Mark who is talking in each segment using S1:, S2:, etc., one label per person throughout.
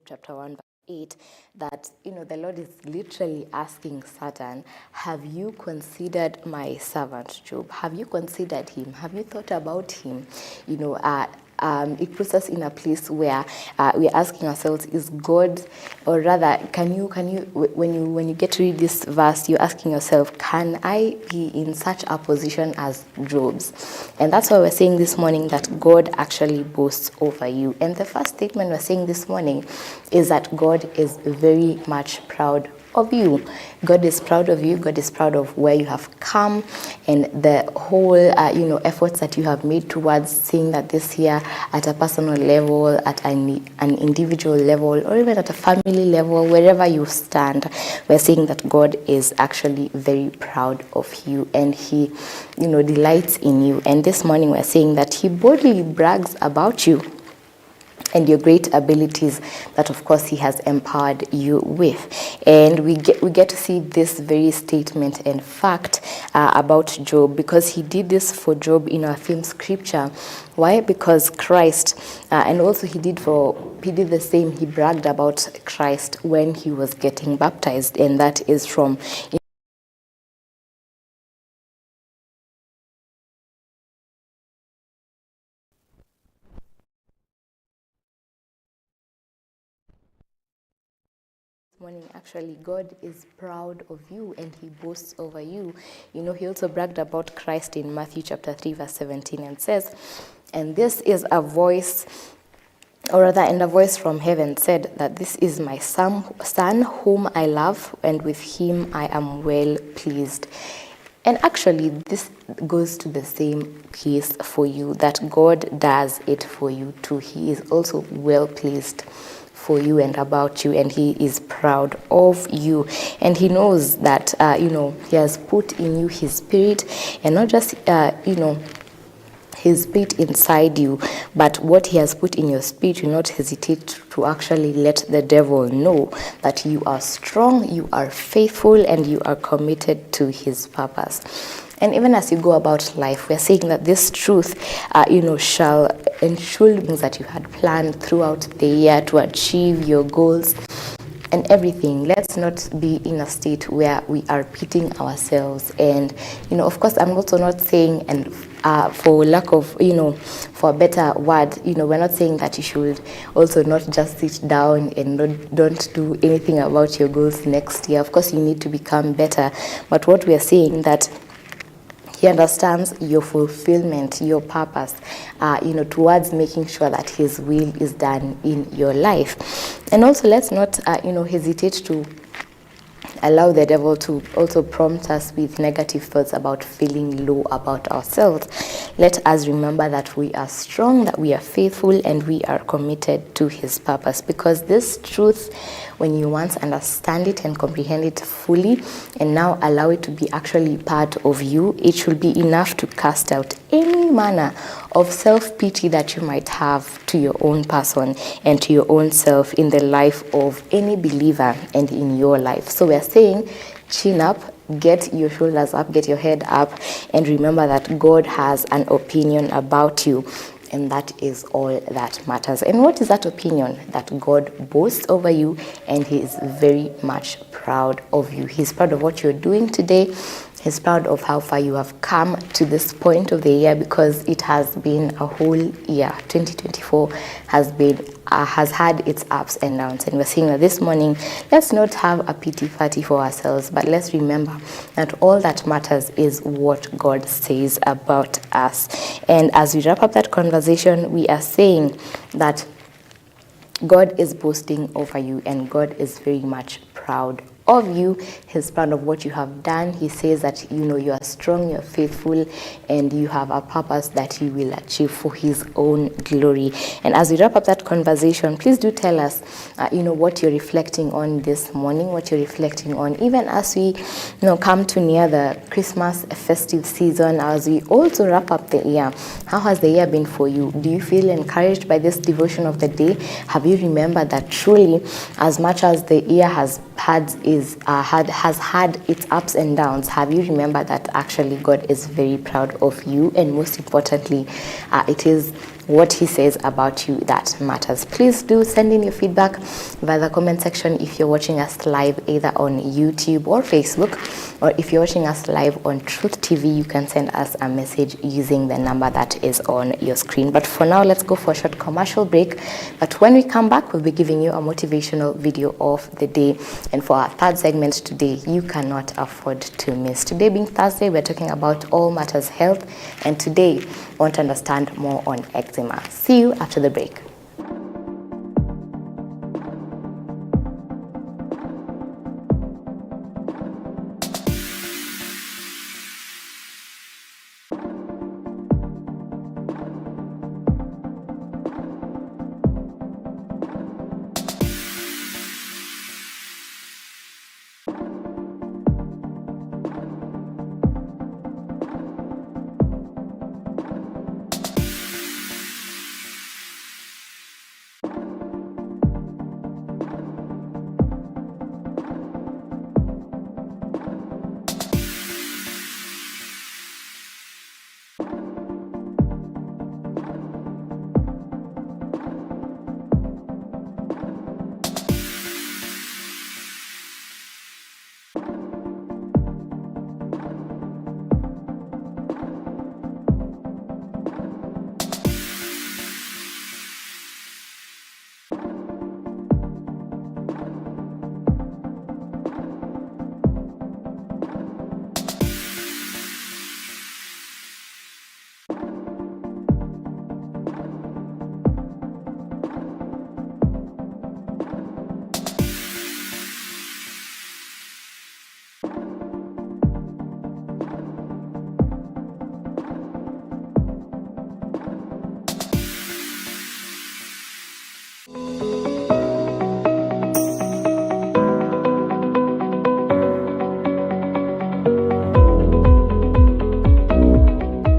S1: chapter 1 verse 8, that the Lord is literally asking Satan, have you considered my servant Job? Have you considered him? Have you thought about him? It puts us in a place where we're asking ourselves, is God, or rather, can you when you get to read this verse, you're asking yourself, can I be in such a position as Job's? And that's why we're saying this morning that God actually boasts over you. And the first statement we're saying this morning is that God is very much proud of you. God is proud of you. God is proud of where you have come and the whole, efforts that you have made towards seeing that this year at a personal level, at an individual level, or even at a family level, wherever you stand, we're saying that God is actually very proud of you and He, delights in you. And this morning we're saying that He boldly brags about you and your great abilities that, of course, He has empowered you with. And we get to see this very statement and fact about Job, because He did this for Job in our theme scripture. Why? Because Christ, and also He did the same. He bragged about Christ when He was getting baptized, and that is from morning. Actually, God is proud of you and He boasts over you. He also bragged about Christ in Matthew chapter 3 verse 17 and says, and this is a voice, or rather, and a voice from heaven said that this is my son whom I love, and with him I am well pleased. And actually, this goes to the same case for you, that God does it for you too. He is also well pleased for you and about you, and He is proud of you, and He knows that He has put in you His Spirit, and not just His Spirit inside you, but what He has put in your spirit. You not hesitate to actually let the devil know that you are strong, you are faithful, and you are committed to His purpose. And even as you go about life, we're saying that this truth, shall ensure things that you had planned throughout the year to achieve your goals and everything. Let's not be in a state where we are pitting ourselves. And, of course, I'm also not saying, and for lack of, for a better word, we're not saying that you should also not just sit down and don't do anything about your goals next year. Of course, you need to become better. But what we're saying that He understands your fulfillment, your purpose, towards making sure that His will is done in your life. And also, let's not, hesitate to allow the devil to also prompt us with negative thoughts about feeling low about ourselves. Let us remember that we are strong, that we are faithful, and we are committed to His purpose. Because this truth, when you once understand it and comprehend it fully, and now allow it to be actually part of you, it should be enough to cast out any manner of self-pity that you might have to your own person and to your own self in the life of any believer and in your life. So we're saying, chin up, get your shoulders up, get your head up, and remember that God has an opinion about you. And that is all that matters. And what is that opinion? That God boasts over you, and He is very much proud of you. He's proud of what you're doing today. He's proud of how far you have come to this point of the year, because it has been a whole year. 2024 has had its ups and downs, and we're seeing that this morning. Let's not have a pity party for ourselves, but let's remember that all that matters is what God says about us. And as we wrap up that conversation, we are saying that God is boasting over you, and God is very much proud of you. He's proud of what you have done. He says that you are strong, you're faithful, and you have a purpose that you will achieve for His own glory. And as we wrap up that conversation, please do tell us what you're reflecting on this morning, what you're reflecting on, even as we come to near the Christmas festive season, as we also wrap up the year. How has the year been for you? Do you feel encouraged by this devotion of the day? Have you remembered that truly, as much as the year has had its ups and downs, have you remembered that actually God is very proud of you? And most importantly, it is what he says about you that matters. Please do send in your feedback via the comment section if you're watching us live either on YouTube or Facebook, or if you're watching us live on Truth TV, you can send us a message using the number that is on your screen. But for now, let's go for a short commercial break. But when we come back, we'll be giving you a motivational video of the day. And for our third segment today, you cannot afford to miss. Today being Thursday, we're talking about all matters health, and today I want to understand more on eczema. See you after the break.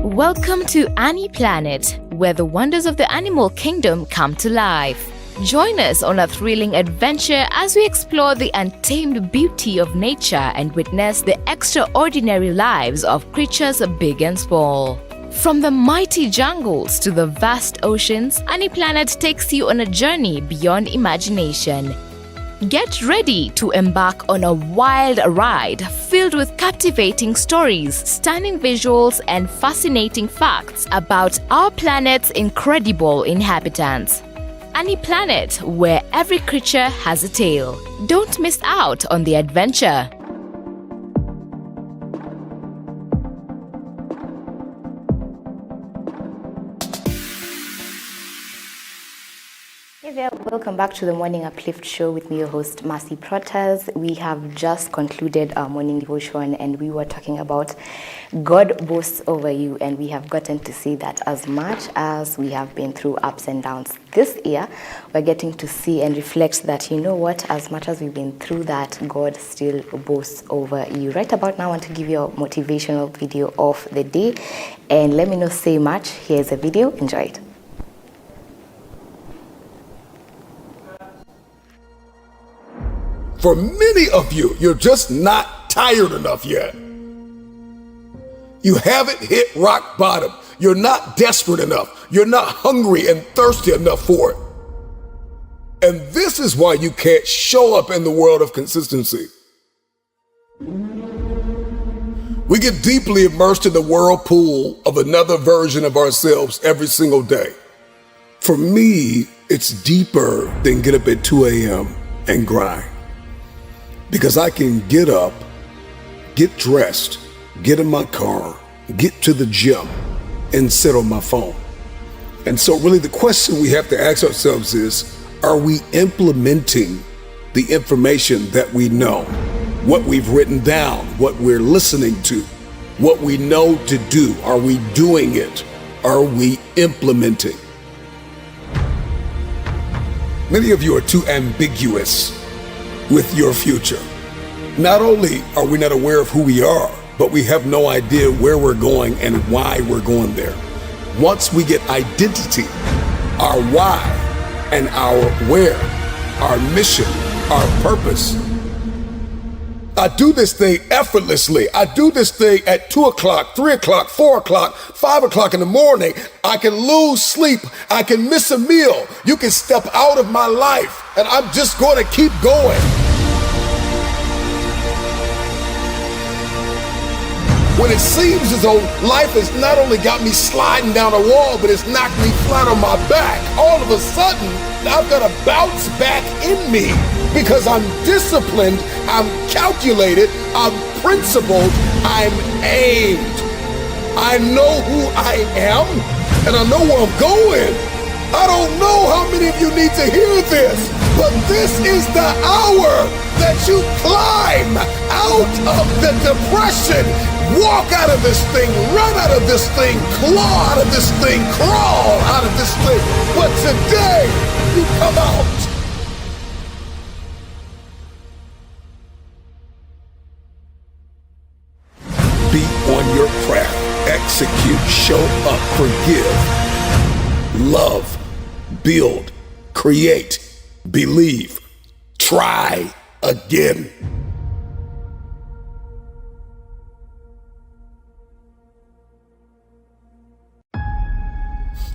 S2: Welcome to Annie Planet, where the wonders of the animal kingdom come to life. Join us on a thrilling adventure as we explore the untamed beauty of nature and witness the extraordinary lives of creatures big and small. From the mighty jungles to the vast oceans, Annie Planet takes you on a journey beyond imagination. Get ready to embark on a wild ride filled with captivating stories, stunning visuals, and fascinating facts about our planet's incredible inhabitants. Annie Planet, where every creature has a tale. Don't miss out on the adventure.
S1: Hey there, welcome back to the Morning Uplift Show with me, your host, Mercy Protas. We have just concluded our morning devotion and we were talking about God boasts over you, and we have gotten to see that as much as we have been through ups and downs this year, we're getting to see and reflect that, you know what, as much as we've been through that, God still boasts over you. Right about now, I want to give you a motivational video of the day, and let me not say much. Here's a video, enjoy it.
S3: For many of you, you're just not tired enough yet. You haven't hit rock bottom. You're not desperate enough. You're not hungry and thirsty enough for it. And this is why you can't show up in the world of consistency. We get deeply immersed in the whirlpool of another version of ourselves every single day. For me, it's deeper than get up at 2 a.m. and grind. Because I can get up, get dressed, get in my car, get to the gym, and sit on my phone. And so really the question we have to ask ourselves is, are we implementing the information that we know, what we've written down, what we're listening to, what we know to do? Are we doing it? Are we implementing? Many of you are too ambiguous with your future. Not only are we not aware of who we are, but we have no idea where we're going and why we're going there. Once we get identity, our why and our where, our mission, our purpose, I do this thing effortlessly. I do this thing at 2 o'clock, 3 o'clock, 4 o'clock, 5 o'clock in the morning. I can lose sleep. I can miss a meal. You can step out of my life, and I'm just going to keep going. When it seems as though life has not only got me sliding down a wall, but it's knocked me flat on my back, all of a sudden, I've got a bounce back in me because I'm disciplined, I'm calculated, I'm principled, I'm aimed. I know who I am, and I know where I'm going. I don't know how many of you need to hear this, but this is the hour that you climb out of the depression. Walk out of this thing, run out of this thing, claw out of this thing, crawl out of this thing. But today, you come out. Be on your craft, execute, show up, forgive, love, build, create, believe, try again.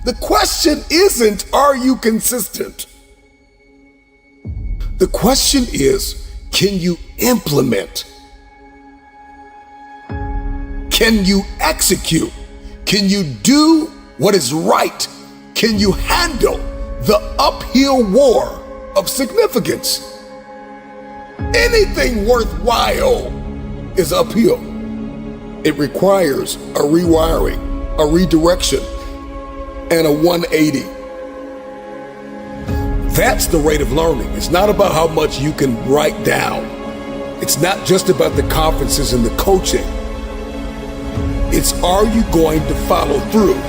S3: The question isn't, are you consistent? The question is, can you implement? Can you execute? Can you do what is right? Can you handle the uphill war of significance? Anything worthwhile is uphill. It requires a rewiring, a redirection, and a 180. That's the rate of learning. It's not about how much you can write down. It's not just about the conferences and the coaching. It's, are you going to follow through?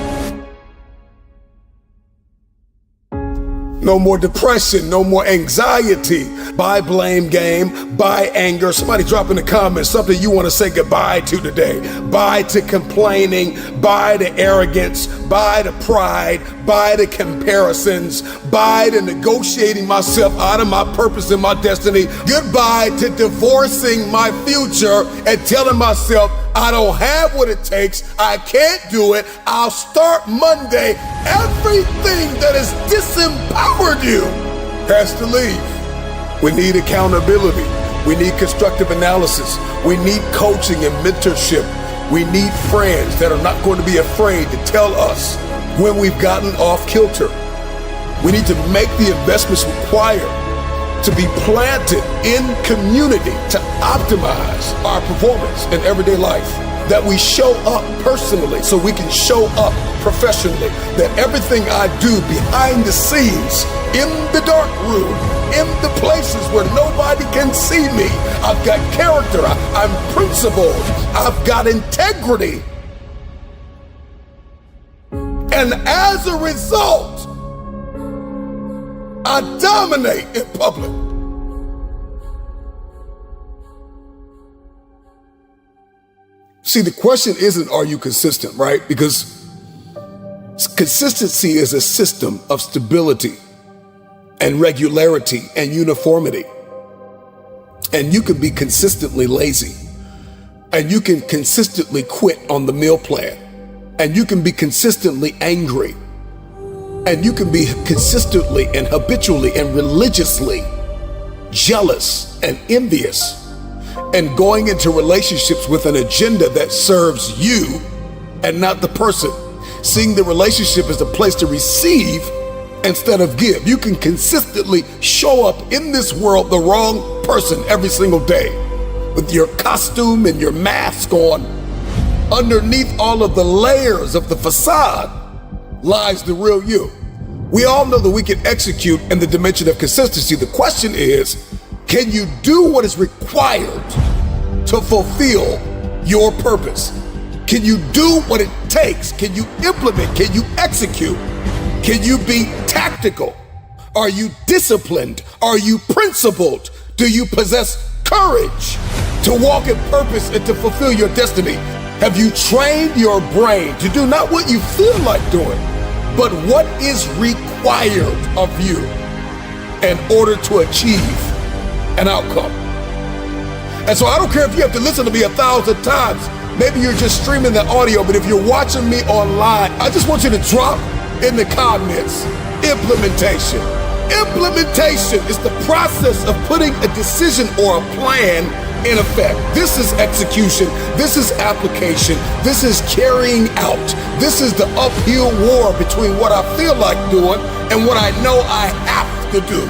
S3: No more depression, no more anxiety. Bye blame game, bye anger. Somebody drop in the comments something you want to say goodbye to today. Bye to complaining, bye to arrogance, bye to pride, bye to comparisons, bye to negotiating myself out of my purpose and my destiny. Goodbye to divorcing my future and telling myself I don't have what it takes, I can't do it, I'll start Monday. Everything that has disempowered you has to leave. We need accountability. We need constructive analysis. We need coaching and mentorship. We need friends that are not going to be afraid to tell us when we've gotten off kilter. We need to make the investments required to be planted in community to optimize our performance in everyday life. That we show up personally so we can show up professionally. That everything I do behind the scenes, in the dark room, in the places where nobody can see me, I've got character, I'm principled, I've got integrity. And as a result, I dominate in public. See, the question isn't, are you consistent, right? Because consistency is a system of stability and regularity and uniformity. And you can be consistently lazy. And you can consistently quit on the meal plan. And you can be consistently angry. And you can be consistently and habitually and religiously jealous and envious and going into relationships with an agenda that serves you and not the person. Seeing the relationship as a place to receive instead of give. You can consistently show up in this world the wrong person every single day with your costume and your mask on. Underneath all of the layers of the facade lies the real you. We all know that we can execute in the dimension of consistency. The question is, can you do what is required to fulfill your purpose? Can you do what it takes? Can you implement? Can you execute? Can you be tactical? Are you disciplined? Are you principled? Do you possess courage to walk in purpose and to fulfill your destiny? Have you trained your brain to do not what you feel like doing, but what is required of you in order to achieve an outcome? And so I don't care if you have to listen to me 1,000 times. Maybe you're just streaming the audio, but if you're watching me online, I just want you to drop in the comments, implementation. Implementation is the process of putting a decision or a plan in effect. This is execution. This is application. This is carrying out. This is the uphill war between what I feel like doing and what I know I have to do.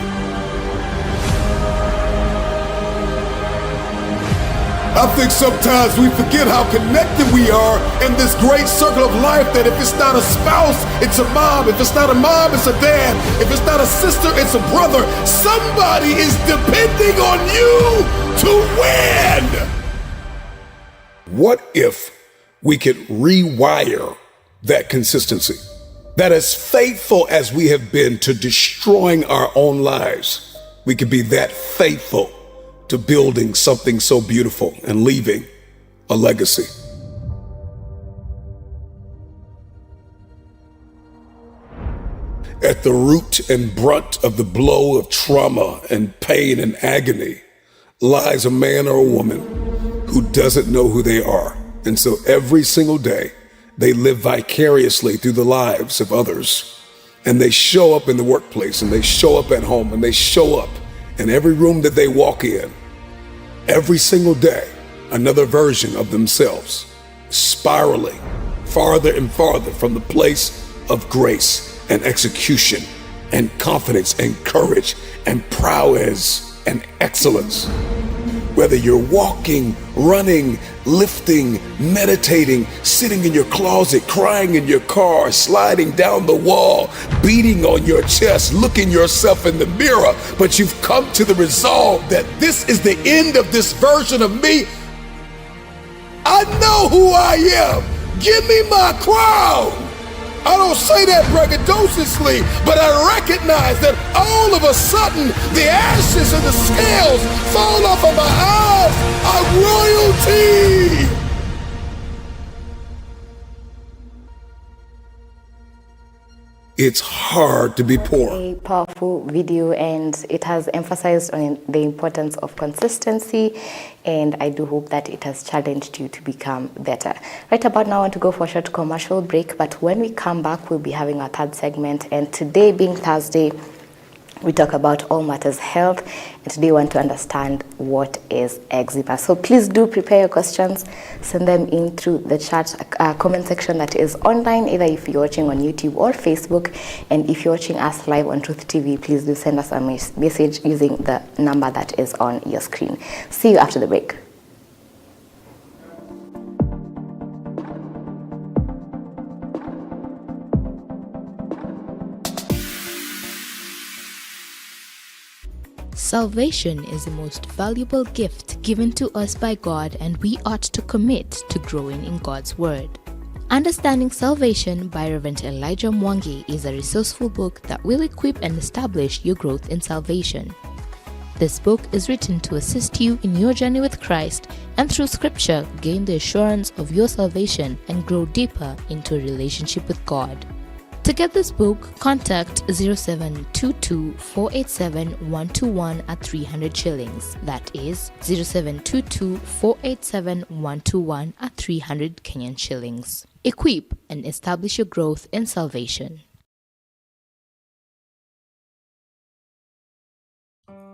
S3: I think sometimes we forget how connected we are in this great circle of life, that if it's not a spouse, it's a mom. If it's not a mom, it's a dad. If it's not a sister, it's a brother. Somebody is depending on you to win. What if we could rewire that consistency? That as faithful as we have been to destroying our own lives, we could be that faithful to building something so beautiful and leaving a legacy. At the root and brunt of the blow of trauma and pain and agony lies a man or a woman who doesn't know who they are. And so every single day, they live vicariously through the lives of others. And they show up in the workplace, and they show up at home, and they show up in every room that they walk in. Every single day, another version of themselves, spiraling farther and farther from the place of grace and execution and confidence and courage and prowess and excellence. Whether you're walking, running, lifting, meditating, sitting in your closet, crying in your car, sliding down the wall, beating on your chest, looking yourself in the mirror, but you've come to the resolve that this is the end of this version of me. I know who I am. Give me my crown. I don't say that braggadociously, but I recognize that all of a sudden the ashes and the scales fall off of my eyes. I'm royalty. It's hard to be poor.
S1: A powerful video, and it has emphasized on the importance of consistency, and I do hope that it has challenged you to become better. Right about now, I want to go for a short commercial break, but when we come back, we'll be having our third segment, and today being Thursday, we talk about all matters health, and today we want to understand what is eczema. So please do prepare your questions, send them in through the chat comment section that is online, either if you're watching on YouTube or Facebook, and if you're watching us live on Truth TV, please do send us a message using the number that is on your screen. See you after the break.
S2: Salvation is the most valuable gift given to us by God, and we ought to commit to growing in God's Word. Understanding Salvation by Reverend Elijah Mwangi is a resourceful book that will equip and establish your growth in salvation. This book is written to assist you in your journey with Christ, and through Scripture, gain the assurance of your salvation and grow deeper into a relationship with God. To get this book, contact 0722 487 121 at 300 shillings. That is 0722 487 121 at 300 Kenyan shillings. Equip and establish your growth in salvation.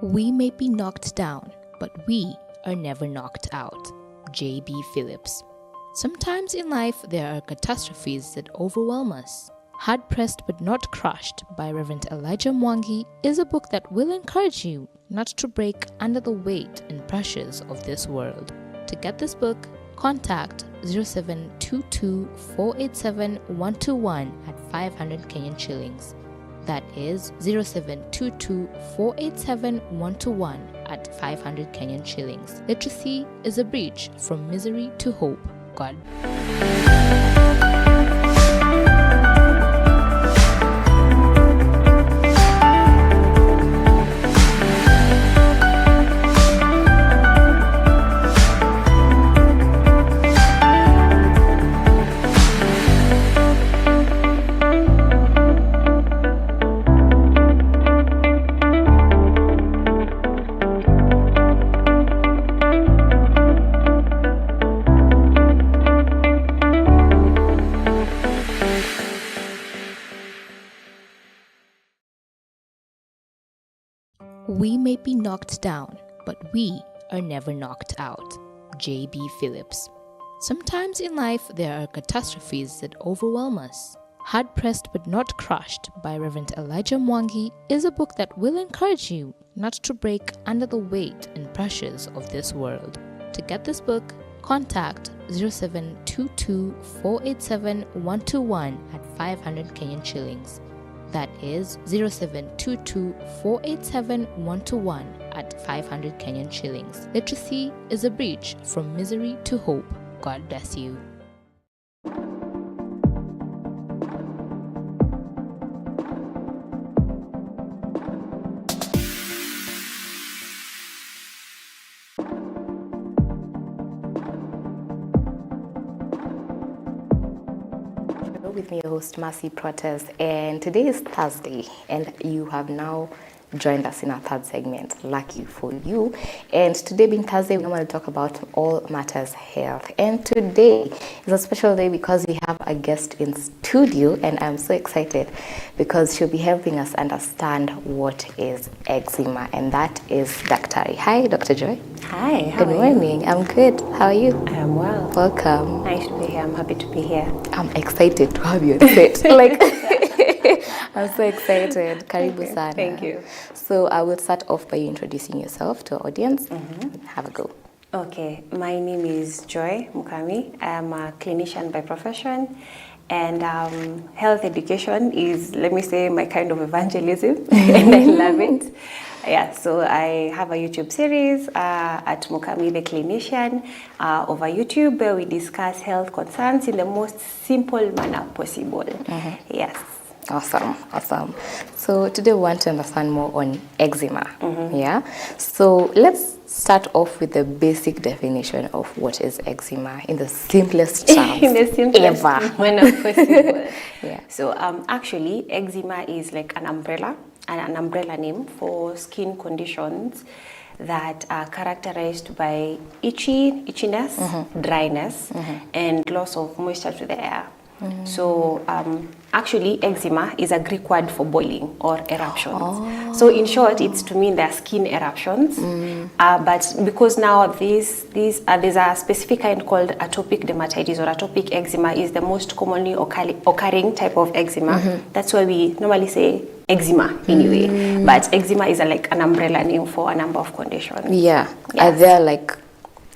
S2: We may be knocked down, but we are never knocked out. J.B. Phillips. Sometimes in life there are catastrophes that overwhelm us. Hard Pressed But Not Crushed by Reverend Elijah Mwangi is a book that will encourage you not to break under the weight and pressures of this world. To get this book, contact 0722 487 121 at 500 Kenyan shillings. That is 0722 487 121 at 500 Kenyan shillings. Literacy is a bridge from misery to hope. God. We may be knocked down, but we are never knocked out. J.B. Phillips. Sometimes in life there are catastrophes that overwhelm us. Hard Pressed But Not Crushed by Reverend Elijah Mwangi is a book that will encourage you not to break under the weight and pressures of this world. To get this book, contact 0722 487 121 at 500 Kenyan shillings. That is 0722 487 121 at 500 Kenyan shillings. Literacy is a bridge from misery to hope. God bless you.
S1: With me, your host Mercy Protas, and today is Thursday, and you have now joined us in our third segment. Lucky for you. And today being Thursday, we want to talk about all matters health. And today is a special day because we have a guest in studio, and I'm so excited because she'll be helping us understand what is eczema, and that is Daktari. Hi, Dr. Joy.
S4: Hi, how
S1: Good
S4: are
S1: morning. I'm good. How are you?
S4: you? I am well.
S1: Welcome.
S4: Nice to be here. I'm happy to be here.
S1: I'm excited to have you on set. I'm so excited. Karibu sana.
S4: Thank you.
S1: So I will start off by you introducing yourself to our audience. Have a go.
S4: Okay, my name is Joy Mukami. I'm a clinician by profession, and health education is, let me say, my kind of evangelism, and I love it. Yeah, so I have a YouTube series at Mukami the Clinician over YouTube where we discuss health concerns in the most simple manner possible. Yes.
S1: Awesome. So today we want to understand more on eczema. Yeah. So let's start off with the basic definition of what is eczema in the simplest terms
S4: In the simplest
S1: ever.
S4: manner possible.
S1: Yeah.
S4: So actually, eczema is like an umbrella name for skin conditions that are characterized by itchiness, dryness, and loss of moisture to the air. So actually, eczema is a Greek word for boiling or eruptions. So in short, it's to mean they're skin eruptions. But because now there's a specific kind called atopic dermatitis or atopic eczema is the most commonly occurring type of eczema. That's why we normally say eczema anyway. But eczema is like an umbrella name for a number of conditions.
S1: Yeah.
S4: Yes.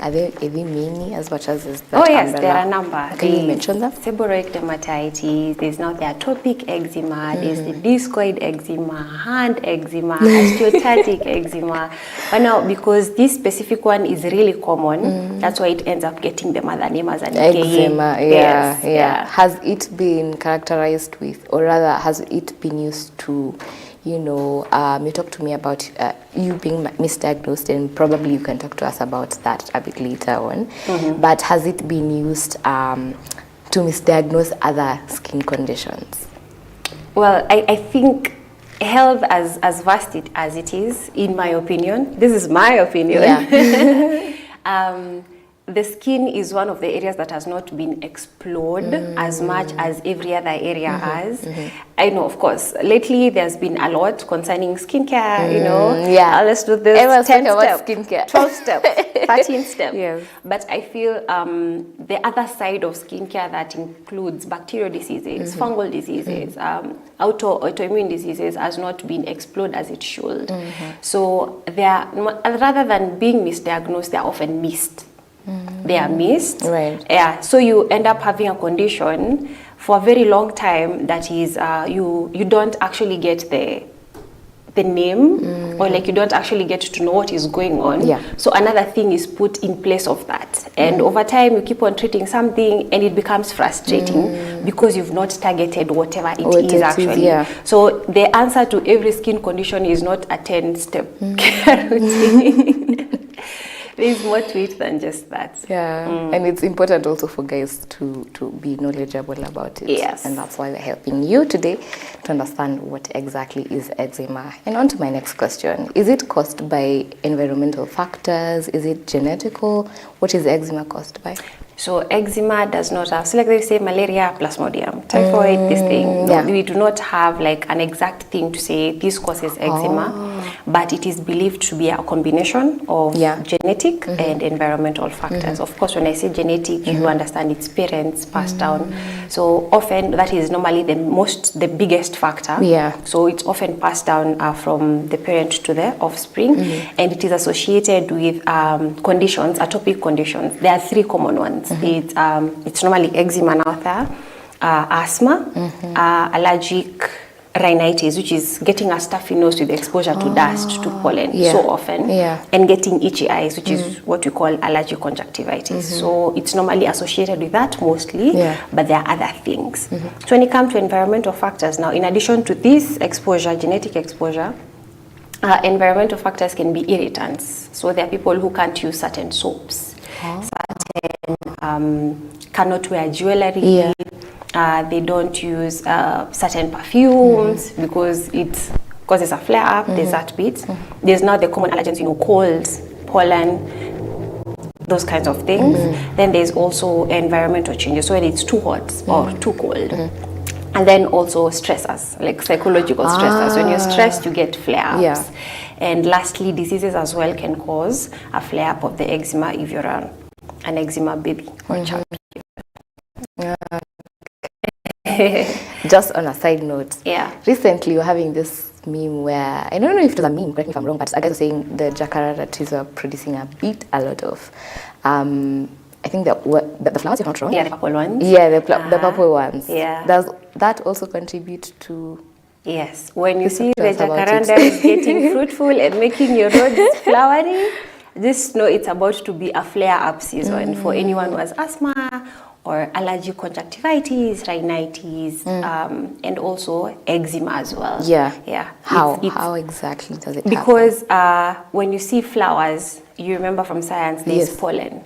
S1: Are there any many as much as is that?
S4: Oh yes,
S1: umbrella?
S4: there are a number.
S1: Can you mention them?
S4: Seborrheic dermatitis, there's now the atopic eczema, there's the discoid eczema, hand eczema, osteotatic eczema. But now, because this specific one is really common, that's why it ends up getting the mother name as an
S1: Eczema,
S4: Yes,
S1: yeah. Has it been characterized with, or rather, has it been used to, you talk to me about you being misdiagnosed, and probably you can talk to us about that a bit later on. But has it been used to misdiagnose other skin conditions?
S4: Well, I think health, as vast as it is, in my opinion, this is my opinion, the skin is one of the areas that has not been explored as much as every other area has. I know, of course, lately there's been a lot concerning skincare,
S1: Yeah.
S4: Let's do this.
S1: Everyone's
S4: 10
S1: talking about
S4: steps,
S1: skincare.
S4: 12 steps, 13 steps.
S1: Yes.
S4: But I feel the other side of skincare that includes bacterial diseases, fungal diseases, autoimmune diseases has not been explored as it should. So they are, rather than being misdiagnosed, they are often missed. They are missed.
S1: Right.
S4: Yeah. So you end up having a condition for a very long time that is you don't actually get the name, or like you don't actually get to know what is going on.
S1: Yeah.
S4: So another thing is put in place of that, and over time you keep on treating something, and it becomes frustrating because you've not targeted whatever it is actually. So the answer to every skin condition is not a 10-step care routine. There's more to it than just that.
S1: Yeah, and it's important also for guys to be knowledgeable about it.
S4: Yes.
S1: And that's why we're helping you today to understand what exactly is eczema. And on to my next question. Is it caused by environmental factors? Is it genetical? What is eczema caused by?
S4: So eczema does not have, so like they say, malaria, plasmodium, typhoid, this thing.
S1: Yeah.
S4: We do not have like an exact thing to say this causes eczema. but it is believed to be a combination of genetic and environmental factors. Of course, when I say genetic, you understand it's parents passed down. So often that is normally the biggest factor. So it's often passed down from the parent to the offspring, and it is associated with conditions, atopic conditions. There are 3 common ones. It's normally eczema now there, asthma, allergic rhinitis, which is getting a stuffy nose with exposure to dust, to pollen so often, and getting itchy eyes, which is what we call allergic conjunctivitis. So it's normally associated with that mostly, but there are other things. So when it comes to environmental factors, now in addition to this exposure, genetic exposure, environmental factors can be irritants. So there are people who can't use certain soaps, certain cannot wear jewelry, they don't use certain perfumes because it causes a flare-up. There's that bit. There's now the common allergens, colds, pollen, those kinds of things. Then there's also environmental changes, so when it's too hot or too cold. And then also stressors, like psychological stressors. When you're stressed, you get flare-ups. And lastly, diseases as well can cause a flare-up of the eczema if you're an eczema baby or child.
S1: Just on a side note, recently we're having this meme where, I don't know if it was a meme, correct me if I'm wrong, but I guess saying the jacaranda trees are producing a lot of, I think the flowers, if I'm not wrong.
S4: Yeah, the purple ones.
S1: Yeah, the purple ones.
S4: Yeah.
S1: Does that also contribute to...
S4: Yes, when you see the jacaranda is getting fruitful and making your roads flowery, just know it's about to be a flare-up season for anyone who has asthma or allergic conjunctivitis, rhinitis, and also eczema as well. Yeah.
S1: How exactly does it happen?
S4: Because when you see flowers, you remember from science, there's pollen.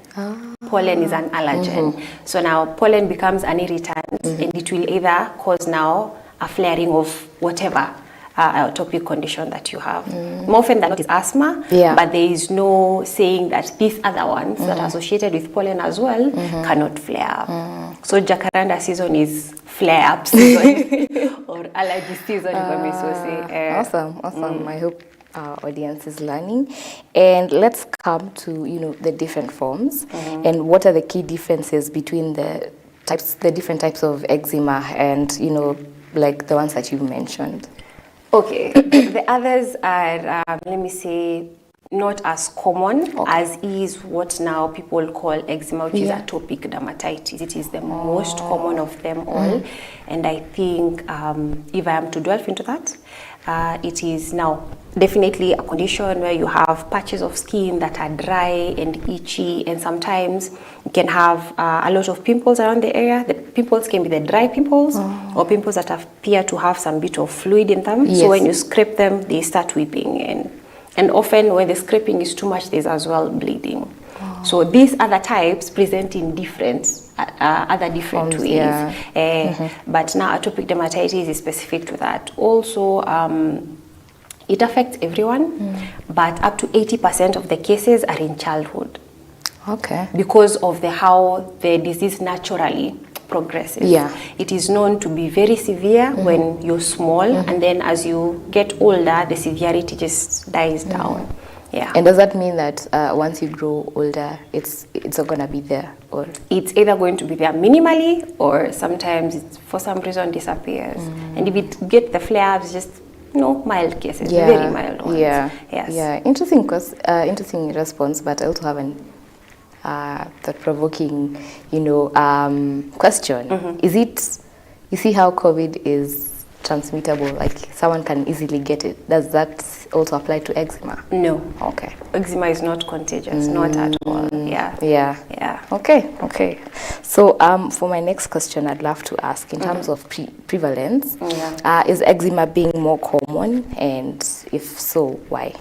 S4: Pollen is an allergen. So now pollen becomes an irritant, and it will either cause now a flaring of whatever atopic condition that you have. More often than not is asthma, but there is no saying that these other ones that are associated with pollen as well cannot flare up. So jacaranda season is flare up season or allergy season, if I may so say.
S1: Awesome. I hope our audience is learning. And let's come to the different forms and what are the key differences between the different types of eczema and like the ones that you mentioned.
S4: Okay, the others are, let me say, not as common as is what now people call eczema, which is atopic dermatitis. It is the most common of them all. And I think if I am to delve into that, it is now definitely a condition where you have patches of skin that are dry and itchy, and sometimes you can have a lot of pimples around the area. The pimples can be the dry pimples or pimples that appear to have some bit of fluid in them. So when you scrape them, they start weeping, and often when the scraping is too much, there's as well bleeding. So these other types present in different ways. But now atopic dermatitis is specific to that. Also, it affects everyone, but up to 80% of the cases are in childhood.
S1: Okay.
S4: Because of how the disease naturally progresses. It is known to be very severe when you're small, and then as you get older, the severity just dies down.
S1: And does that mean that once you grow older, it's not going to be there? Or
S4: it's either going to be there minimally, or sometimes it for some reason disappears. And if it get the flare-ups, just mild cases, very mild ones.
S1: Interesting response, but I also have an thought-provoking, question. Is it? You see how COVID is transmittable? Like someone can easily get it. Does that also apply to eczema?
S4: No.
S1: Okay.
S4: Eczema is not contagious, not at all.
S1: Okay. So for my next question, I'd love to ask in terms of prevalence, is eczema being more common, and if so, why?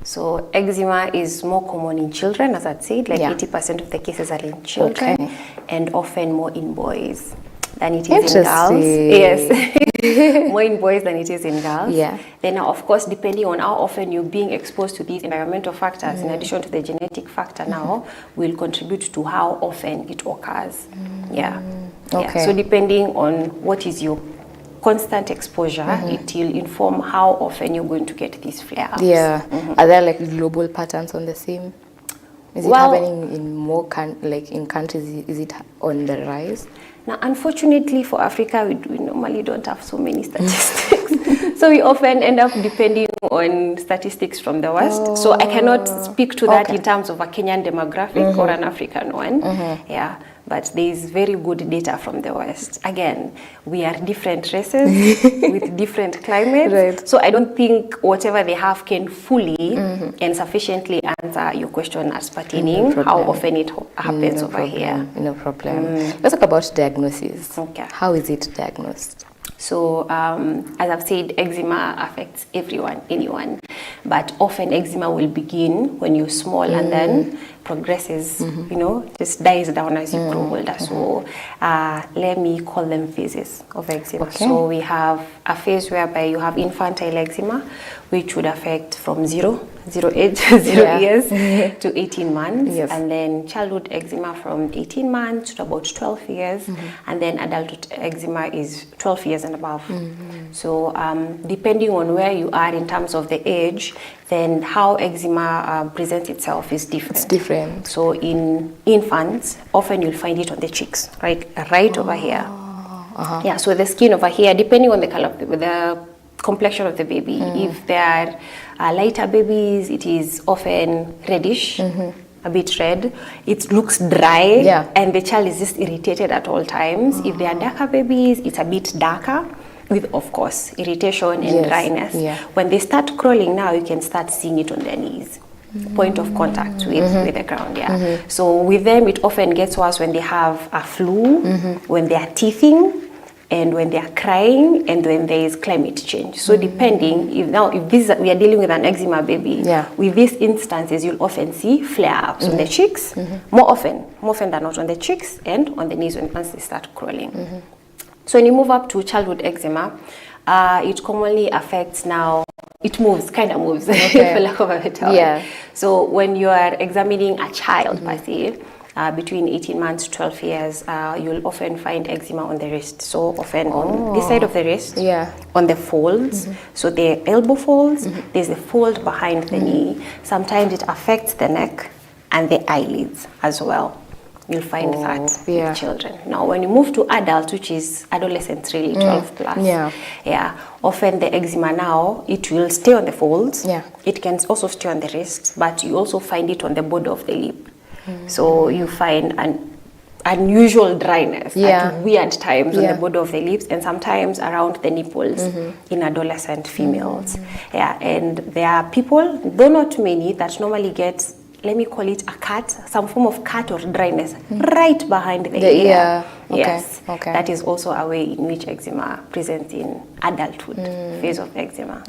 S4: So eczema is more common in children, as I'd said, like 80% of the cases are in children, and often more in boys than it is in girls. Yes, more in boys than it is in girls. Then, of course, depending on how often you're being exposed to these environmental factors, in addition to the genetic factor now, will contribute to how often it occurs. So depending on what is your constant exposure, it will inform how often you're going to get these flare-ups.
S1: Yeah. Are there like global patterns on the same? Is it happening in more in countries? Is it on the rise?
S4: Now, unfortunately for Africa, we normally don't have so many statistics. So we often end up depending on statistics from the West. So I cannot speak to that in terms of a Kenyan demographic or an African one. Yeah. But there is very good data from the West. Again, we are different races with different climates.
S1: Right.
S4: So I don't think whatever they have can fully and sufficiently answer your question as pertaining how often it happens over here.
S1: No problem. Let's talk about diagnosis.
S4: Okay.
S1: How is it diagnosed?
S4: So, as I've said, eczema affects anyone. But often eczema will begin when you're small and then progresses, just dies down as you grow older. So, let me call them phases of eczema.
S1: Okay.
S4: So, we have a phase whereby you have infantile eczema, which would affect from zero years to 18 months.
S1: Yes.
S4: And then childhood eczema from 18 months to about 12 years. And then adulthood eczema is 12 years and above. So depending on where you are in terms of the age, then how eczema presents itself is different.
S1: It's different.
S4: So in infants, often you'll find it on the cheeks, right over here. Yeah, so the skin over here, depending on the color of the complexion of the baby. If they are lighter babies, it is often reddish, a bit red. It looks dry, and the child is just irritated at all times. If they are darker babies, it's a bit darker, with, of course, irritation and dryness. When they start crawling now, you can start seeing it on their knees. Point of contact with the ground, So with them, it often gets worse when they have a flu, when they are teething, and when they are crying, and when there is climate change. So depending, if we are dealing with an eczema baby, with these instances, you'll often see flare-ups on the cheeks, more often than not on the cheeks and on the knees once they start crawling. So when you move up to childhood eczema, it commonly affects now, kind of moves, for lack of a better word. So when you are examining a child per se, between 18 months to 12 years, you'll often find eczema on the wrist. So often on this side of the wrist, on the folds. So the elbow folds, there's a fold behind the knee. Sometimes it affects the neck and the eyelids as well. You'll find that with children. Now, when you move to adults, which is adolescents really, 12 plus, often the eczema now, it will stay on the folds. It can also stay on the wrist, but you also find it on the border of the lip. So you find an unusual dryness at weird times on the border of the lips, and sometimes around the nipples in adolescent females. And there are people, though not many, that normally get, let me call it a cut, some form of cut or dryness right behind the ear. Yes, that is also a way in which eczema presents in adulthood phase of eczema.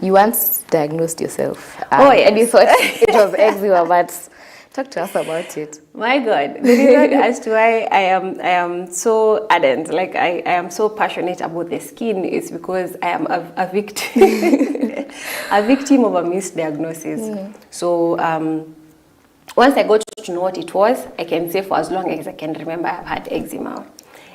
S1: You once diagnosed yourself, and you thought it was eczema, but talk to us about it.
S4: My God, the reason as to why I am so ardent, like I am so passionate about the skin, is because I am a victim, a victim of a misdiagnosis. So once I got to know what it was, I can say for as long as I can remember, I've had eczema.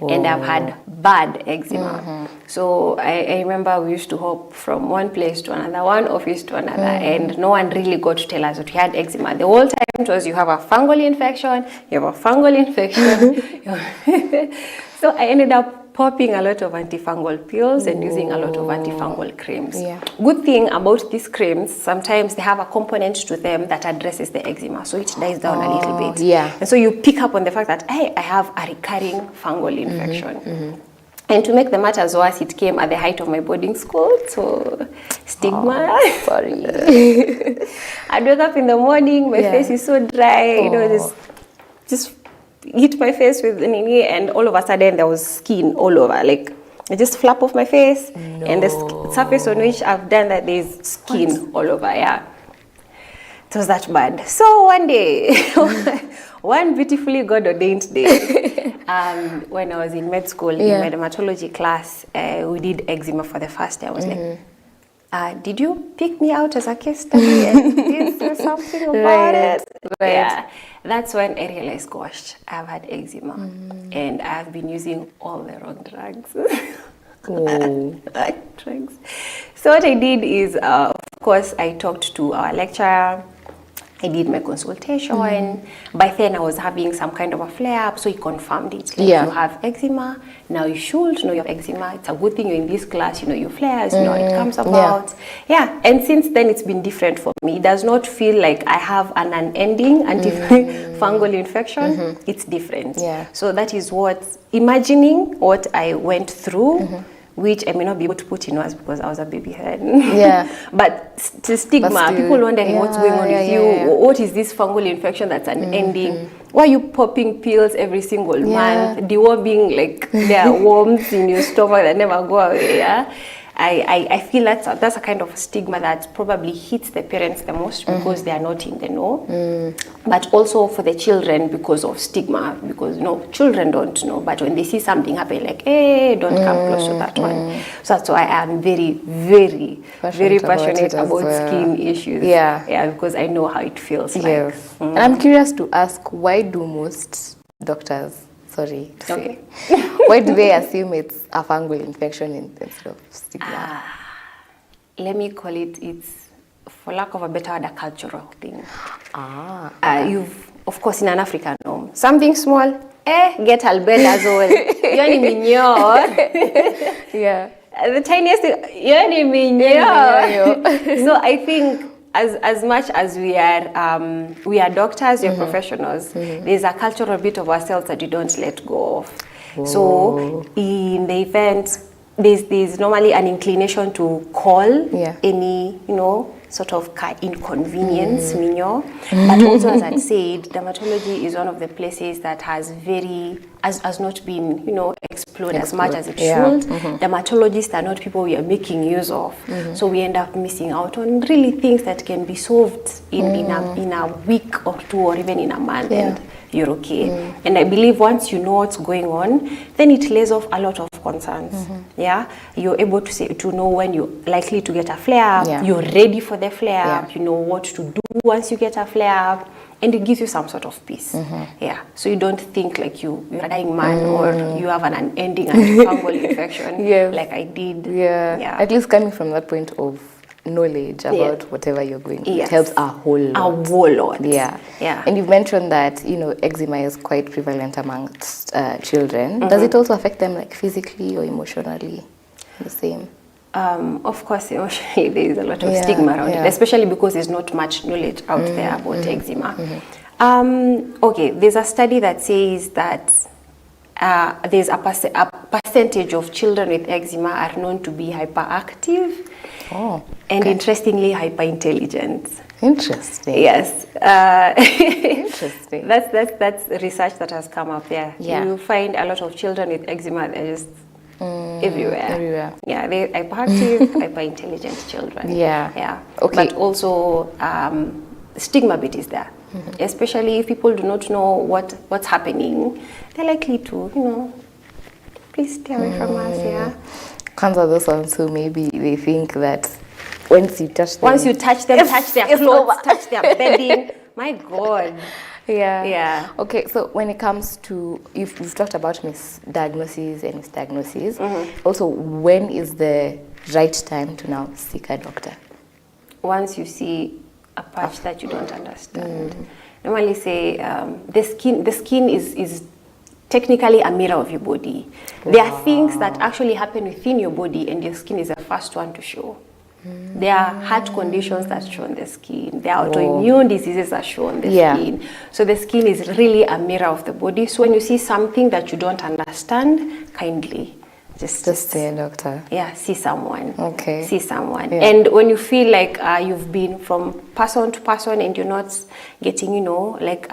S4: And I've had bad eczema. So I remember we used to hop from one place to another, one office to another, and no one really got to tell us that we had eczema. The whole time it was, you have a fungal infection, you have a fungal infection. So I ended up popping a lot of antifungal pills and using a lot of antifungal creams. Good thing about these creams, sometimes they have a component to them that addresses the eczema, so it dies down a little bit. And so you pick up on the fact that, hey, I have a recurring fungal infection. And to make the matters worse, it came at the height of my boarding school, so stigma.
S1: Sorry.
S4: I'd wake up in the morning, my face is so dry, just hit my face with the nini, and all of a sudden there was skin all over, like I just flap off my face, and the surface on which I've done that, there's skin all over. It was that bad. So one day, one beautifully God-ordained day, when I was in med school, in my dermatology class, we did eczema for the first time. I was like, did you pick me out as a case study and did do something about it? That's when I realized, gosh, I've had eczema and I've been using all the wrong drugs.
S1: Oh.
S4: So what I did is, of course, I talked to our lecturer. I did my consultation. By then, I was having some kind of a flare-up, so he confirmed it. Like, you have eczema. Now you should know you have eczema. It's a good thing you're in this class. You know your flares. You know how it comes about. Yeah. And since then, it's been different for me. It does not feel like I have an unending antifungal infection. It's different.
S1: Yeah.
S4: So that is what, imagining what I went through, which I may not be able to put in words because I was a baby then.
S1: Yeah.
S4: But the stigma, people wondering what's going on with you.
S1: Yeah.
S4: What is this fungal infection that's unending? Why are you popping pills every single month? Deworming, like there are worms in your stomach that never go away. Yeah. I feel that's a kind of stigma that probably hits the parents the most because they are not in the know. But also for the children because of stigma, because children don't know. But when they see something happen, like, hey, don't come close to that one. So that's why I am very, very, very passionate about skin issues. Yeah, because I know how it feels like.
S1: And I'm curious to ask, why do most doctors, why do they assume it's a fungal infection instead of stigma?
S4: Let me call it's, for lack of a better word, a cultural thing. You've, of course, in an African home, something small, get albendazole. Yoni minyo.
S1: Yeah.
S4: The tiniest thing, yoni minyo. So I think, as much as we are doctors, we are professionals, there's a cultural bit of ourselves that we don't let go of. So in the event, there's normally an inclination to call any, sort of inconvenience, But also, as I said, dermatology is one of the places that has not been, explored as much as it should. Dermatologists are not people we are making use of. So we end up missing out on really things that can be solved in a week or two or even in a month. And you're okay. And I believe once you know what's going on, then it lays off a lot of concerns. Yeah, you're able to know when you're likely to get a flare. You're ready for the flare. You know what to do once you get a flare, and it gives you some sort of peace. Yeah, so you don't think like you're a dying man or you have an unending antifungal infection like I did. Yeah,
S1: at least coming from that point of knowledge about whatever you're going through. It helps a whole lot.
S4: A whole lot.
S1: Yeah. And you've mentioned that, eczema is quite prevalent amongst children. Does it also affect them like physically or emotionally? The same?
S4: Of course, emotionally there is a lot of stigma around it, especially because there's not much knowledge out there about eczema. Okay, there's a study that says that there's a percentage of children with eczema are known to be hyperactive and interestingly hyper-intelligent.
S1: Interesting.
S4: Yes.
S1: Interesting.
S4: That's research that has come up there. You find a lot of children with eczema, they're just everywhere. Yeah, they're hyperactive, hyper-intelligent children. Yeah. Okay. But also stigma bit is there. Especially if people do not know what's happening, they're likely to, please stay away from us,
S1: Kwanza those ones who maybe they think that once you touch them,
S4: touch their clothes, touch their bedding, my God.
S1: Yeah. Okay, so when it comes to, you've talked about misdiagnosis and misdiagnosis. Also, when is the right time to now seek a doctor?
S4: Once you see a patch that you don't understand. Normally say the skin is technically a mirror of your body. There are things that actually happen within your body and your skin is the first one to show. There are heart conditions that show on the skin. There are autoimmune diseases that show on the skin. So the skin is really a mirror of the body. So when you see something that you don't understand, kindly just
S1: see a doctor.
S4: Yeah, see someone.
S1: Okay.
S4: See someone. And when you feel like you've been from person to person and you're not getting, like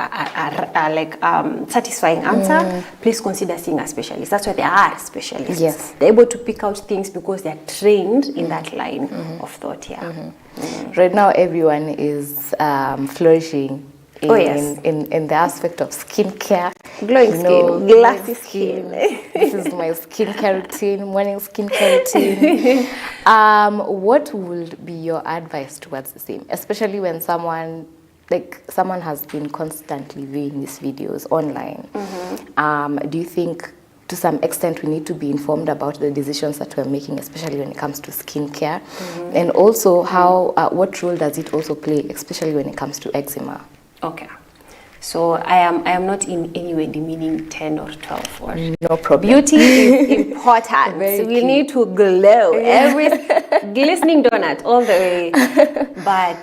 S4: satisfying answer, please consider seeing a specialist. That's why there are specialists.
S1: Yes.
S4: They're able to pick out things because they're trained in that line of thought.
S1: Right now, everyone is flourishing in the aspect of skincare.
S4: Glowing skin, glassy skin.
S1: This is my skincare routine, morning skincare routine. What would be your advice towards the same? Especially when someone has been constantly viewing these videos online. Do you think to some extent we need to be informed about the decisions that we're making, especially when it comes to skincare. And also how what role does it also play, especially when it comes to eczema?
S4: Okay. So I am not in any way demeaning 10 or 12 or
S1: No problem.
S4: Beauty is important.
S1: Very
S4: We
S1: key.
S4: need to glow. Every glistening donut all the way. But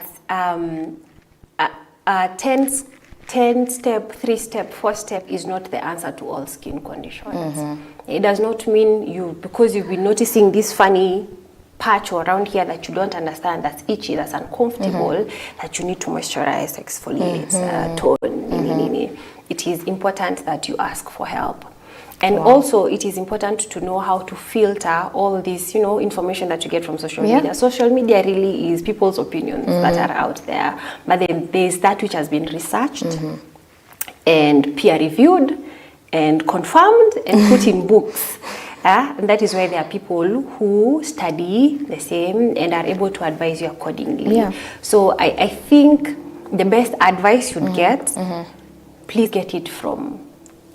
S4: 10 step, 3 step, 4 step is not the answer to all skin conditions. It does not mean because you've been noticing this funny patch around here that you don't understand, that's itchy, that's uncomfortable, that you need to moisturize, exfoliate, tone. It is important that you ask for help. And also it is important to know how to filter all this, information that you get from social media. Social media really is people's opinions that are out there. But then there's that which has been researched and peer reviewed and confirmed and put in books. And that is why there are people who study the same and are able to advise you accordingly. So I think the best advice you'd get, please get it from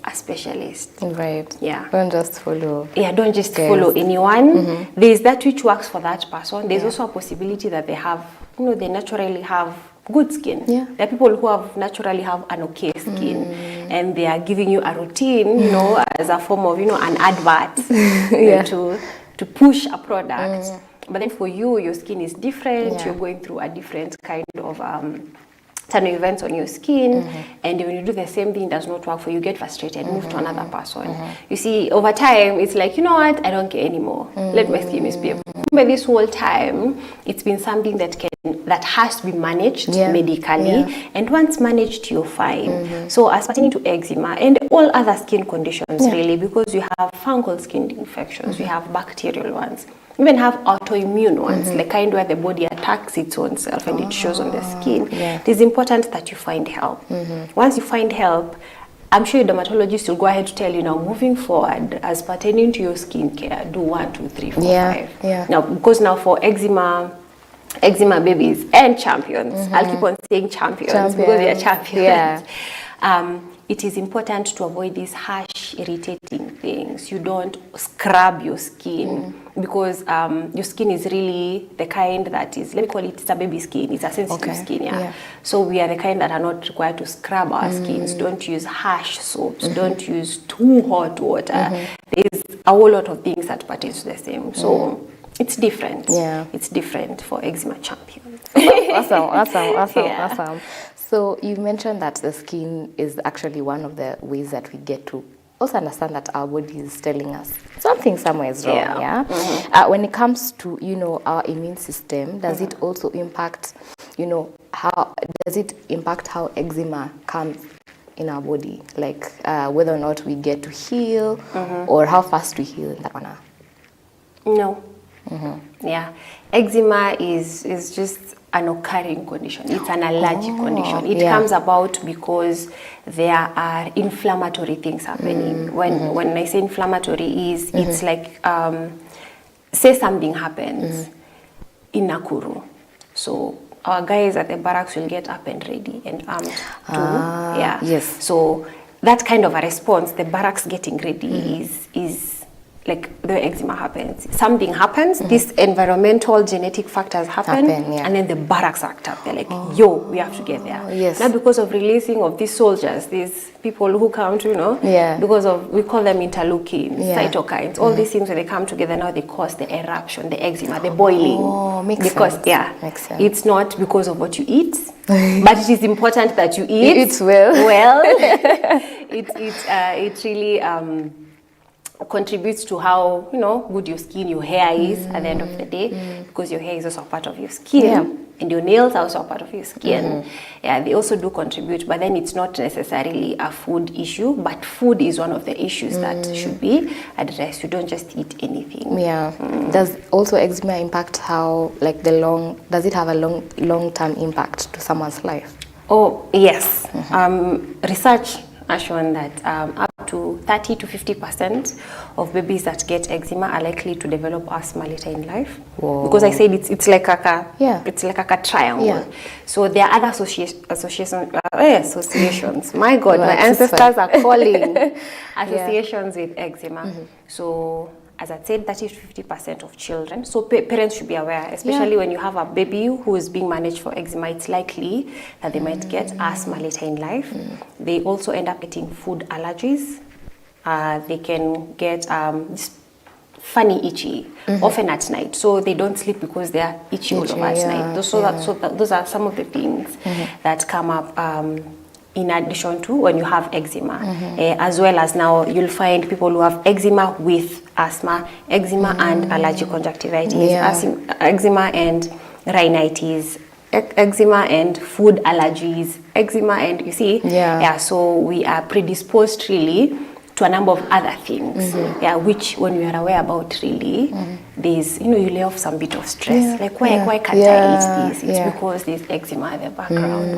S4: a specialist.
S1: Right.
S4: Yeah.
S1: Don't just follow.
S4: Yeah, don't just follow anyone. There's that which works for that person. There's also a possibility that they have, they naturally have good skin. There are people who naturally have an okay skin, and they are giving you a routine, as a form of, an advert to push a product. But then for you, your skin is different. You're going through a different kind of turn events on your skin, and when you do the same thing, it does not work for you, get frustrated, move to another person. You see, over time, it's like, you know what, I don't care anymore. Let my skin misbehave. But this whole time, it's been something that has to be managed medically, and once managed, you're fine. So as pertaining to eczema and all other skin conditions, really, because you have fungal skin infections, we have bacterial ones, even have autoimmune ones, the kind where the body attacks its own self and it shows on the skin. It is important that you find help. Once you find help, I'm sure your dermatologist will go ahead to tell you, now moving forward, as pertaining to your skincare, do 1, 2, 3, 4, 5. Now, because now for eczema babies and champions, I'll keep on saying champions because they are champions. It is important to avoid these harsh, irritating things. You don't scrub your skin because your skin is really the kind that is, let me call it, it's a baby skin. It's a sensitive skin, So we are the kind that are not required to scrub our skins. Don't use harsh soaps. Don't use too hot water. There's a whole lot of things that pertain to the same. So it's different. It's different for eczema champions.
S1: Awesome. So you mentioned that the skin is actually one of the ways that we get to also understand that our body is telling us something somewhere is wrong. When it comes to our immune system, does it also impact how does it impact how eczema comes in our body, like whether or not we get to heal or how fast we heal in that manner?
S4: No. Eczema is just an occurring condition. It's an allergic condition. It comes about because there are inflammatory things happening. When I say inflammatory it's like, say something happens in Nakuru. So our guys at the barracks will get up and ready and armed So that kind of a response, the barracks getting ready is like the eczema happens. Something happens, these environmental genetic factors happen, and then the barracks act up. They're like, we have to get there. Now because of releasing of these soldiers, these people who come to, because of, we call them interleukins, cytokines, all these things when they come together, now they cause the eruption, the eczema, the boiling.
S1: Makes sense.
S4: It's not because of what you eat, but it is important that you eat.
S1: It's well.
S4: It really contributes to how good your skin, your hair is at the end of the day, because your hair is also a part of your skin, and your nails are also a part of your skin. They also do contribute, but then it's not necessarily a food issue, but food is one of the issues that should be addressed. You don't just eat anything. Does also eczema impact how, like, does it have a long-term impact to someone's life?
S1: Oh, yes.
S4: Research has shown that up to 30 to 50% of babies that get eczema are likely to develop asthma later in life.
S1: Whoa.
S4: Because I said it's like a it's like a triangle.
S1: Yeah.
S4: So there are other associations. My God, my ancestors are calling associations with eczema. So as I said, 30 to 50% of children. So parents should be aware, especially when you have a baby who is being managed for eczema, it's likely that they might get asthma later in life. They also end up getting food allergies. They can get funny itchy, often at night. So they don't sleep because they are itchy all over at night. Those are some of the things that come up in addition to when you have eczema. As well as now you'll find people who have eczema with asthma, eczema and allergic conjunctivitis, eczema and rhinitis, eczema and food allergies, eczema and so we are predisposed really to a number of other things, which when we are aware about really, there's, you lay off some bit of stress, like why can't I eat this? It's because there's eczema in the background,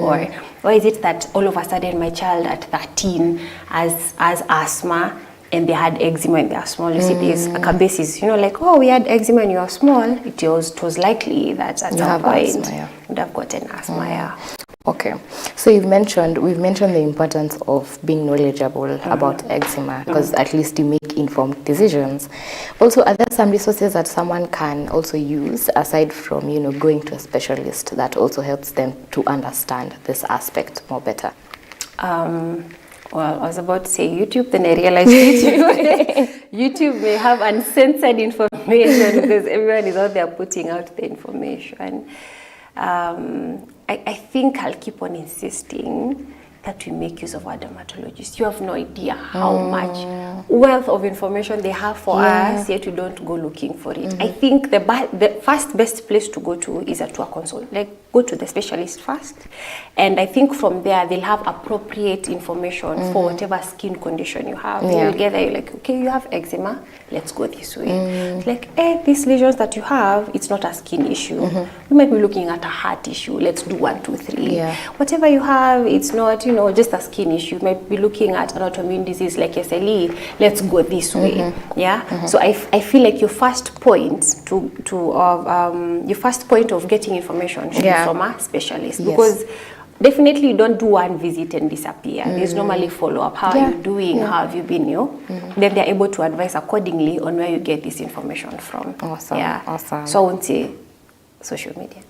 S4: or is it that all of a sudden my child at 13 has asthma and they had eczema when they are small. You see, there's a basis, like, we had eczema when you were small. It was likely that at some point you'd have gotten asthma.
S1: Okay, so we've mentioned the importance of being knowledgeable about eczema, because at least you make informed decisions. Also, are there some resources that someone can also use aside from going to a specialist that also helps them to understand this aspect more better?
S4: Well, I was about to say YouTube, then I realized YouTube may have uncensored information because everyone is out there putting out the information. I think I'll keep on insisting that we make use of our dermatologists. You have no idea how much wealth of information they have for us, yet you don't go looking for it. I think the first best place to go to is to a consult. Like, go to the specialist first, and I think from there they'll have appropriate information for whatever skin condition you have. You'll get there, you're like, okay, you have eczema, let's go this way. It's like, these lesions that you have, it's not a skin issue. We might be looking at a heart issue, let's do 1, 2, 3. Whatever you have, it's not, just a skin issue. You might be looking at an autoimmune disease like SLE, let's go this way. So I feel like your first point of getting information should be from a specialist, because definitely you don't do one visit and disappear. There's normally follow-up. How are you doing? How have you been? Then they're able to advise accordingly on where you get this information from.
S1: Awesome.
S4: So I won't say social media.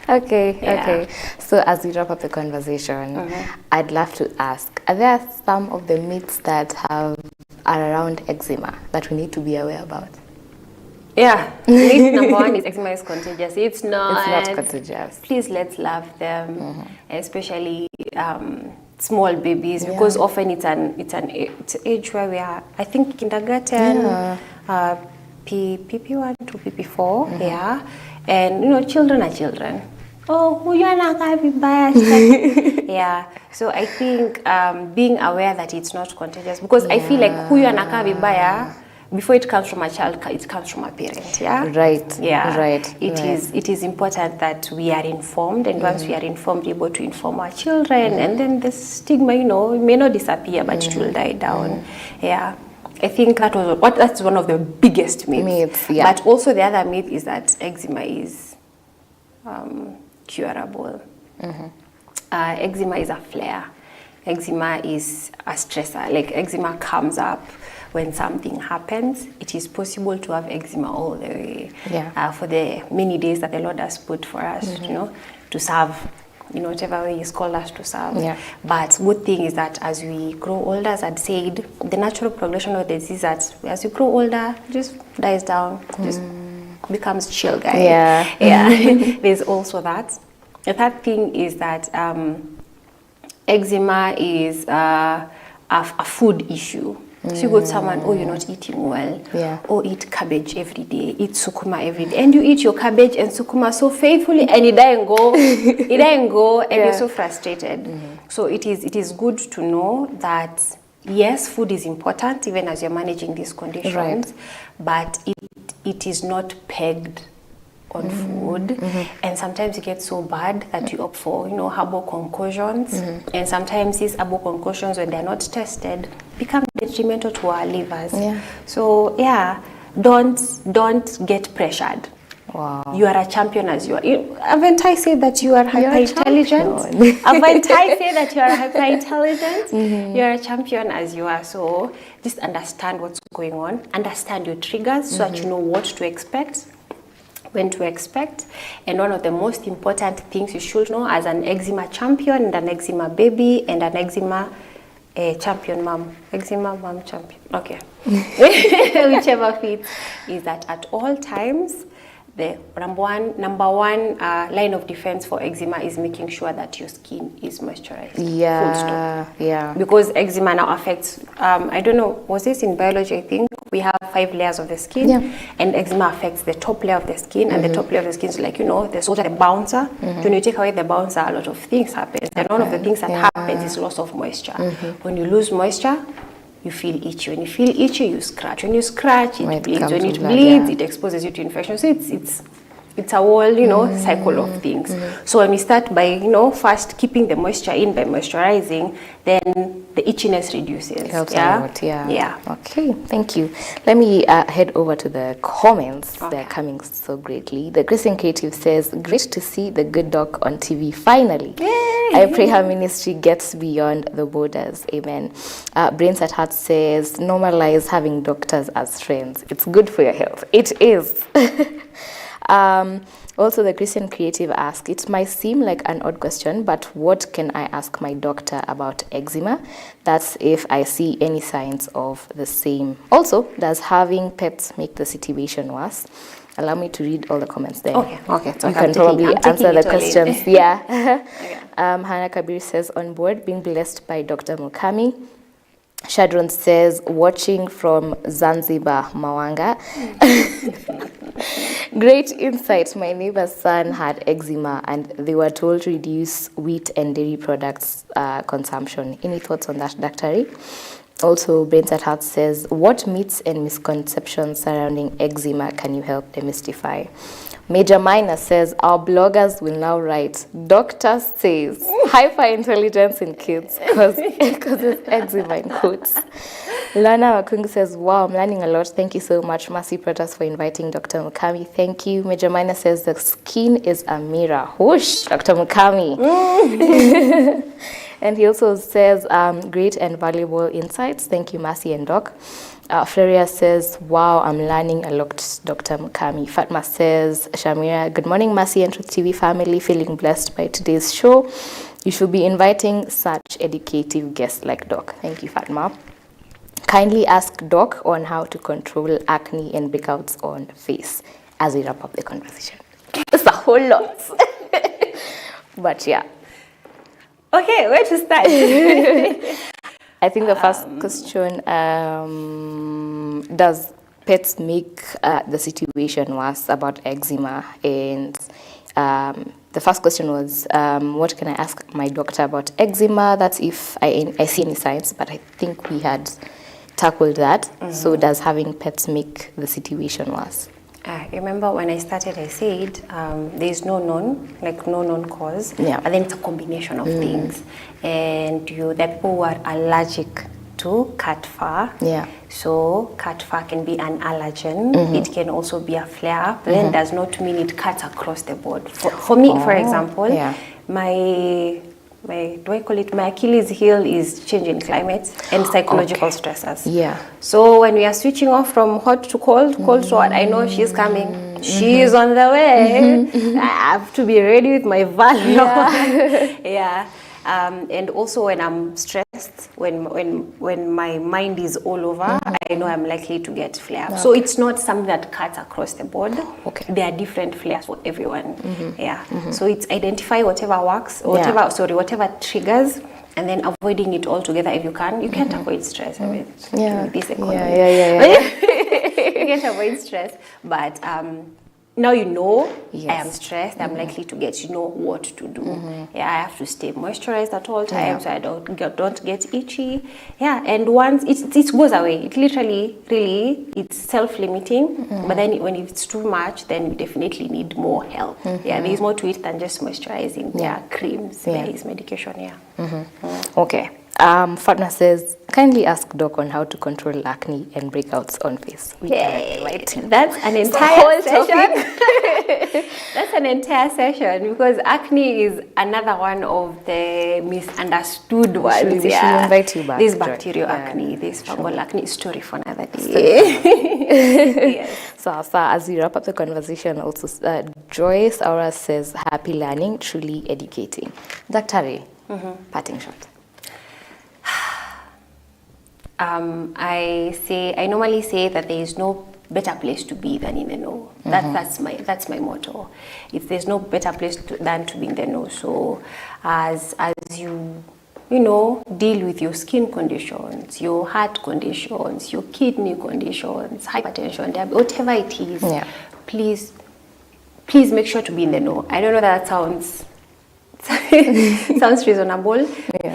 S1: Okay. So as we wrap up the conversation, I'd love to ask, are there some of the myths that are around eczema that we need to be aware about?
S4: Myth number one is eczema is contagious. It's not
S1: contagious.
S4: Please, let's love them, especially small babies, because often it's an age where we are, I think, kindergarten, PP1 to PP4, and children are children. So I think being aware that it's not contagious, because I feel like huyu anakaa vibaya, before it comes from a child, it comes from a parent.
S1: Right.
S4: It is important that we are informed, and once we are informed, we're able to inform our children, and then the stigma, it may not disappear, but it will die down. I think that's one of the biggest myths. But also the other myth is that eczema is curable. Eczema is a flare. Eczema is a stressor. Like, eczema comes up when something happens. It is possible to have eczema all the way for the many days that the Lord has put for us, to serve, whatever way He's called us to serve. But good thing is that as we grow older, as I'd said, the natural progression of the disease is that as you grow older, it just dies down, just becomes chill guy. There's also that. The third thing is that eczema is a food issue. So you got someone, you're not eating well, eat cabbage every day, eat sukuma every day, and you eat your cabbage and sukuma so faithfully, and it doesn't go, and you're so frustrated. So it is good to know that yes, food is important even as you're managing these conditions, but it is not pegged on food, and sometimes it gets so bad that you opt for, herbal concoctions, and sometimes these herbal concoctions, when they're not tested, become detrimental to our livers. So don't get pressured.
S1: Wow.
S4: You are a champion as you are. Haven't I said that you are hyper intelligent? Haven't I said that you are hyper intelligent? You are a champion as you are. So just understand what's going on, understand your triggers so that you know what to expect, when to expect. And one of the most important things you should know as an eczema champion and an eczema baby and an eczema champion mom, eczema mom champion, okay, whichever fits, is that at all times, the number one line of defense for eczema is making sure that your skin is moisturized.
S1: Yeah.
S4: Because eczema now affects, I don't know, was this in biology? I think we have 5 layers of the skin, and eczema affects the top layer of the skin, and the top layer of the skin is like, the soldier, the bouncer. When you take away the bouncer, a lot of things happen. And one of the things that happens is loss of moisture. When you lose moisture, you feel itchy. When you feel itchy, you scratch. When you scratch, it bleeds. When it bleeds, it exposes you to infection. So it's a whole, cycle of things. So when we start by, first keeping the moisture in by moisturizing, then the itchiness reduces.
S1: Helps a lot,
S4: Yeah.
S1: Okay, thank you. Let me head over to the comments. Okay. They're coming so greatly. The Christian Creative says, great to see the good doc on TV finally. Yay! I pray her ministry gets beyond the borders. Amen. Brains at Heart says, normalize having doctors as friends. It's good for your health. It is. Also, the Christian Creative asks, it might seem like an odd question, but what can I ask my doctor about eczema? That's if I see any signs of the same. Also, does having pets make the situation worse? Allow me to read all the comments there.
S4: Okay. So
S1: you can probably answer the questions. Yeah. Hannah Kabir says, on board, being blessed by Dr. Mukami. Shadron says, watching from Zanzibar, Mawanga. Great insight. My neighbor's son had eczema and they were told to reduce wheat and dairy products consumption. Any thoughts on that, Dr. Also, Brains at Heart says, what myths and misconceptions surrounding eczema can you help demystify? Major Minor says, our bloggers will now write, doctor says, hyper-intelligence in kids because it's eczema in quotes. Lana Wakungu says, wow, I'm learning a lot. Thank you so much, Mercy Protas, for inviting Dr. Mukami. Thank you. Major Minor says, the skin is a mirror. Whoosh, Dr. Mukami. And he also says, great and valuable insights. Thank you, Mercy and Doc. Floria says, wow, I'm learning a lot, Dr. Mukami. Fatma says, Shamira, good morning, Mercy and Truth TV family. Feeling blessed by today's show. You should be inviting such educative guests like Doc. Thank you, Fatma. Kindly ask Doc on how to control acne and breakouts on face as we wrap up the conversation. It's a whole lot. But yeah.
S4: Okay, where to start?
S1: I think the first question, does pets make the situation worse about eczema? And the first question was, what can I ask my doctor about eczema? That's if I see any signs, but I think we had tackled that. So does having pets make the situation worse?
S4: Remember when I started, I said there's no known cause, but then it's a combination of things. And the people who are allergic to cat fur. So cat fur can be an allergen. It can also be a flare-up. Then does not mean it cuts across the board. For me, for example, my Achilles heel is changing climate and psychological stressors. So when we are switching off from hot to cold to hot, I know she's coming. She's on the way. I have to be ready with my valve. And also when I'm stressed, when my mind is all over, I know I'm likely to get flare. So it's not something that cuts across the board. There are different flares for everyone. So it's identify whatever works, whatever triggers, and then avoiding it altogether if you can. You can't avoid stress. I mean, this economy. You can't avoid stress, but now you know
S1: Yes.
S4: I am stressed, I'm likely to get, you know what to do. Yeah, I have to stay moisturized at all times so I don't get itchy. Yeah, and once it goes away, it literally, really, it's self-limiting. But then when it's too much, then you definitely need more help. Yeah, there's more to it than just moisturizing. There are creams, there is medication,
S1: Okay. Fatma says, kindly ask doc on how to control acne and breakouts on face. We are writing.
S4: That's an entire session. That's an entire session, because acne is another one of the misunderstood ones.
S1: We should invite you back.
S4: This
S1: Joy.
S4: bacterial acne, this fungal acne, story for another day. Yes.
S1: So as we wrap up the conversation, also Joyce Aura says, happy learning, truly educating. Daktari, parting shot.
S4: I normally say that there is no better place to be than in the know. That's my motto. If there's no better place than to be in the know. So as you deal with your skin conditions, your heart conditions, your kidney conditions, hypertension, diabetes, whatever it is, please make sure to be in the know. I don't know that sounds reasonable.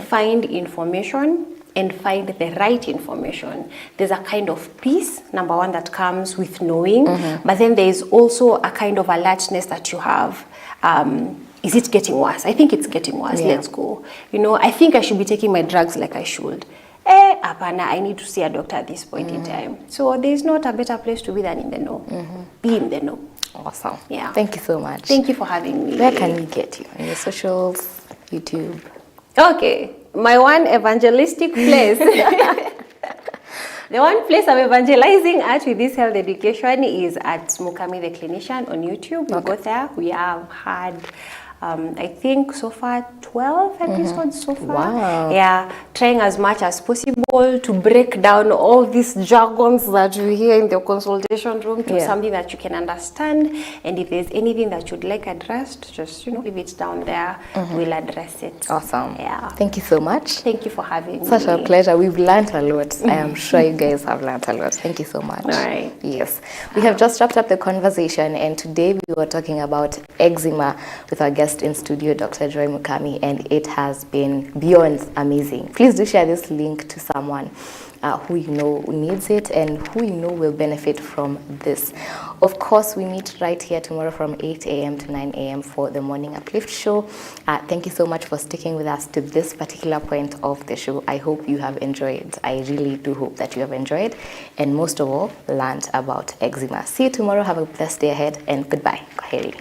S4: Find information and find the right information. There's a kind of peace, number one, that comes with knowing, but then there's also a kind of alertness that you have. Is it getting worse? I think it's getting worse. Let's go. I think I should be taking my drugs like I should. Apana, I need to see a doctor at this point in time. So there's not a better place to be than in the know. Be in the know.
S1: Awesome.
S4: Yeah.
S1: Thank you so much.
S4: Thank you for having me.
S1: Where can we get you? On your socials, YouTube?
S4: Okay. My one evangelistic place. The one place I'm evangelizing at with this health education is at Mukami the Clinician on YouTube. You go there. We have had, I think so far 12 episodes so far.
S1: Wow.
S4: Yeah, trying as much as possible to break down all these jargons that you hear in the consultation room to something that you can understand. And if there's anything that you'd like addressed, just leave it down there. We'll address it.
S1: Awesome.
S4: Yeah.
S1: Thank you so much.
S4: Thank you for having me.
S1: Such a pleasure. We've learned a lot. I am sure you guys have learned a lot. Thank you so much.
S4: All right.
S1: Yes. We have just wrapped up the conversation, and today we were talking about eczema with our guest in studio, Dr. Joy Mukami, and it has been beyond amazing. Please do share this link to someone who you know needs it and who you know will benefit from this. Of course, we meet right here tomorrow from 8 a.m. to 9 a.m. for the Morning Uplift show. Thank you so much for sticking with us to this particular point of the show. I hope you have enjoyed. I really do hope that you have enjoyed, and most of all, learned about eczema. See you tomorrow. Have a blessed day ahead, and goodbye. Kwaheri.